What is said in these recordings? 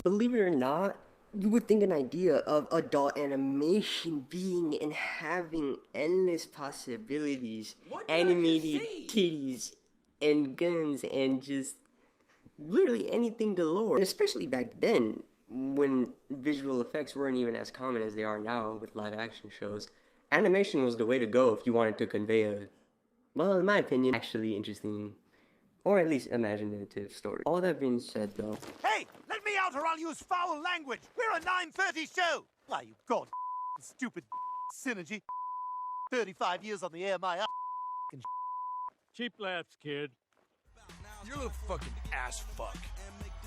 Believe it or not, you would think an idea of adult animation being and having endless possibilities, animated titties and guns and just literally anything galore. And especially back then, when visual effects weren't even as common as they are now with live action shows, animation was the way to go if you wanted to convey a, well, in my opinion, actually interesting or at least imaginative story. All that being said, though, Hey, let me out or I'll use foul language. We're a 9:30 show. Why, you god stupid synergy. 35 years on the air, my Cheap laughs, kid. You're a little fucking ass fuck.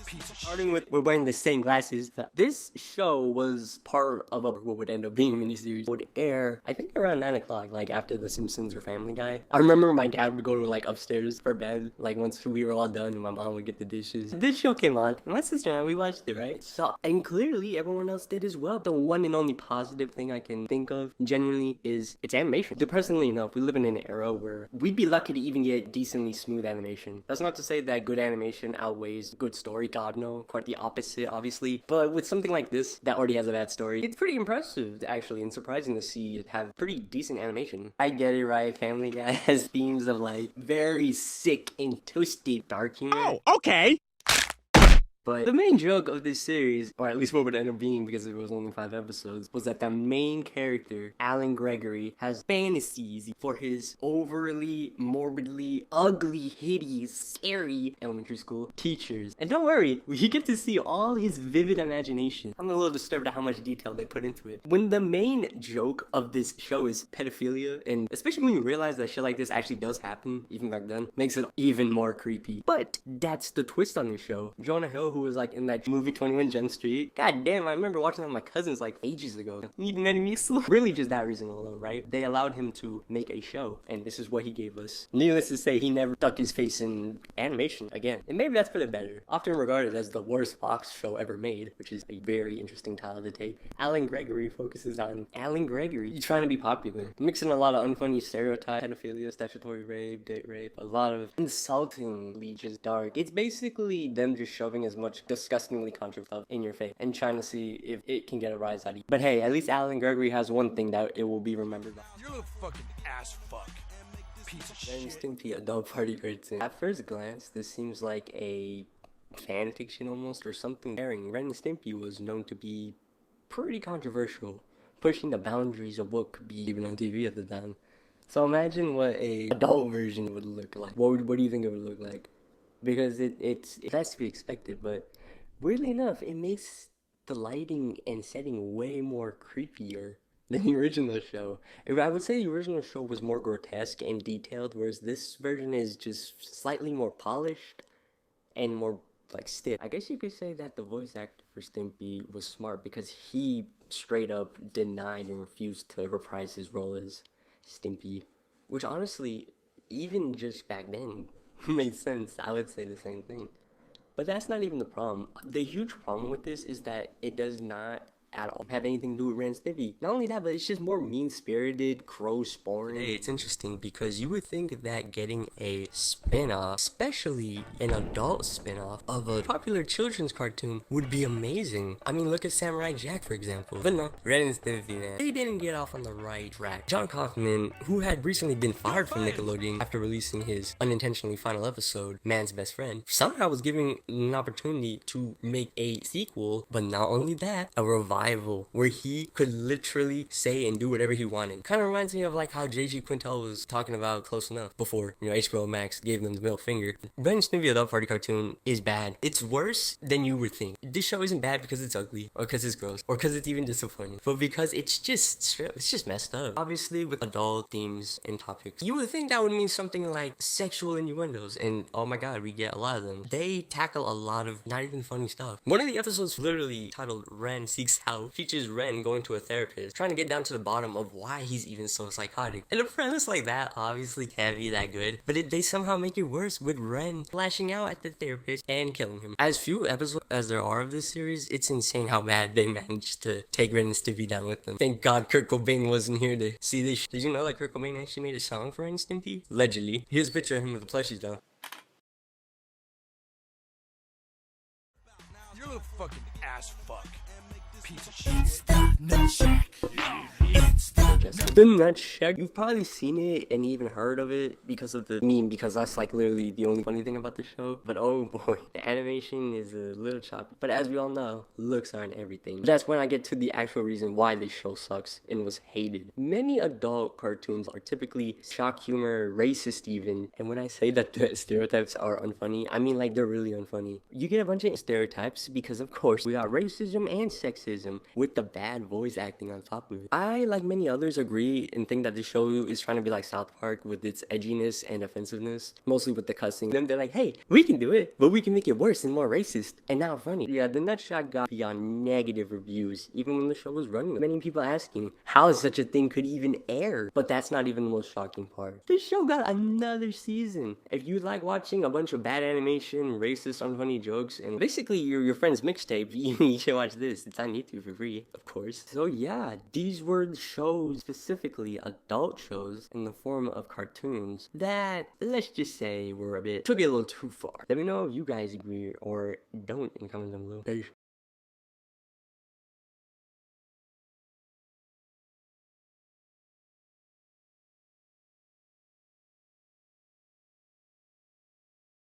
Piece of starting with we're wearing the same glasses. This show was part of what would end up being a miniseries. It would air, I think, around 9 o'clock, like after The Simpsons or Family Guy. I remember my dad would go to like upstairs for bed, like once we were all done, and my mom would get the dishes. This show came on, and my sister and I, we watched it, right? So, and clearly everyone else did as well. The one and only positive thing I can think of, genuinely, is its animation. Depressingly enough, we live in an era where we'd be lucky to even get decently smooth animation. That's not to say that good animation outweighs good story. God, no. Quite the opposite, obviously. But with something like this that already has a bad story, it's pretty impressive, actually, and surprising to see it have pretty decent animation. I get it, right? Family Guy has themes of, like, very sick and twisted dark humor. Oh, okay. But the main joke of this series, or at least what would end up being because it was only 5 episodes, was that the main character, Alan Gregory, has fantasies for his overly, morbidly, ugly, hideous, scary elementary school teachers. And don't worry, you get to see all his vivid imagination. I'm a little disturbed at how much detail they put into it. When the main joke of this show is pedophilia, and especially when you realize that shit like this actually does happen, even back then, makes it even more creepy. But that's the twist on the show. Jonah Hill, who was like in that movie 21 Jump Street. God damn, I remember watching that with my cousins like ages ago. Really just that reason alone, right? They allowed him to make a show, and this is what he gave us. Needless to say, he never stuck his face in animation again. And maybe that's for the better. Often regarded as the worst Fox show ever made, which is a very interesting title to take. Alan Gregory focuses on Alan Gregory trying to be popular. Mixing a lot of unfunny stereotypes, pedophilia, statutory rape, date rape, a lot of insultingly just dark. It's basically them just shoving as much disgustingly controversial stuff in your face and trying to see if it can get a rise out of you. But hey, at least Alan Gregory has one thing that it will be remembered by. You're a little fucking ass fuck. Piece of Ren Stimpy, adult party cartoon. At first glance, this seems like a fan fiction almost, or something daring. Ren Stimpy was known to be pretty controversial, pushing the boundaries of what could be even on TV at the time. So imagine what a adult version would look like. What do you think it would look like? Because it has to be expected, but weirdly enough, it makes the lighting and setting way more creepier than the original show. I would say the original show was more grotesque and detailed, whereas this version is just slightly more polished and more like stiff. I guess you could say that the voice actor for Stimpy was smart because he straight up denied and refused to reprise his role as Stimpy, which honestly, even just back then, made sense. I would say the same thing. But that's not even the problem. The huge problem with this is that it does not at all have anything to do with Ren Stimpy. Not only that, but it's just more mean-spirited, crow-sporn. Hey, it's interesting because you would think that getting a spin-off, especially an adult spin-off of a popular children's cartoon would be amazing. I mean, look at Samurai Jack, for example. But no, Ren and Stimpy, man, they didn't get off on the right track. John Kaufman, who had recently been fired from Nickelodeon after releasing his unintentionally final episode, Man's Best Friend, somehow was given an opportunity to make a sequel, but not only that, a revival where he could literally say and do whatever he wanted. Kind of reminds me of like how J.G. Quintel was talking about Close Enough before, HBO Max gave them the middle finger. Ren Stimpy Adult Party cartoon is bad. It's worse than you would think. This show isn't bad because it's ugly, or because it's gross, or because it's even disappointing, but because it's just messed up. Obviously, with adult themes and topics, you would think that would mean something like sexual innuendos, and oh my god, we get a lot of them. They tackle a lot of not even funny stuff. One of the episodes literally titled Ren Seeks Help features Ren going to a therapist, trying to get down to the bottom of why he's even so psychotic. And a premise like that obviously can't be that good, but they somehow make it worse with Ren lashing out at the therapist and killing him. As few episodes as there are of this series, it's insane how bad they managed to take Ren and Stimpy down with them. Thank God Kurt Cobain wasn't here to see this. Did you know that Kurt Cobain actually made a song for Ren and Stimpy? Allegedly. Here's a picture of him with the plushies though. You're a little fucking ass fuck. Piece of shit. Nut shack. The Nut Shack, you've probably seen it and even heard of it because of the meme, because that's like literally the only funny thing about the show. But oh boy, the animation is a little choppy. But as we all know, looks aren't everything. But that's when I get to the actual reason why this show sucks and was hated. Many adult cartoons are typically shock humor, racist even. And when I say that the stereotypes are unfunny, I mean like they're really unfunny. You get a bunch of stereotypes because of course we got racism and sexism with the bad voice acting on top of it. I, like many others, agree and think that the show is trying to be like South Park with its edginess and offensiveness, mostly with the cussing. Then they're like, hey, we can do it, but we can make it worse and more racist and not funny. Yeah, the Nut Shack got beyond negative reviews, even when the show was running. Many people asking how such a thing could even air. But that's not even the most shocking part. This show got another season. If you like watching a bunch of bad animation, racist, unfunny jokes, and basically your friend's mixtape, you should watch this. It's on YouTube for free, of course. So yeah, these were the shows, specifically adult shows in the form of cartoons, that, let's just say, took it a little too far. Let me know if you guys agree or don't in the comments down below. Peace.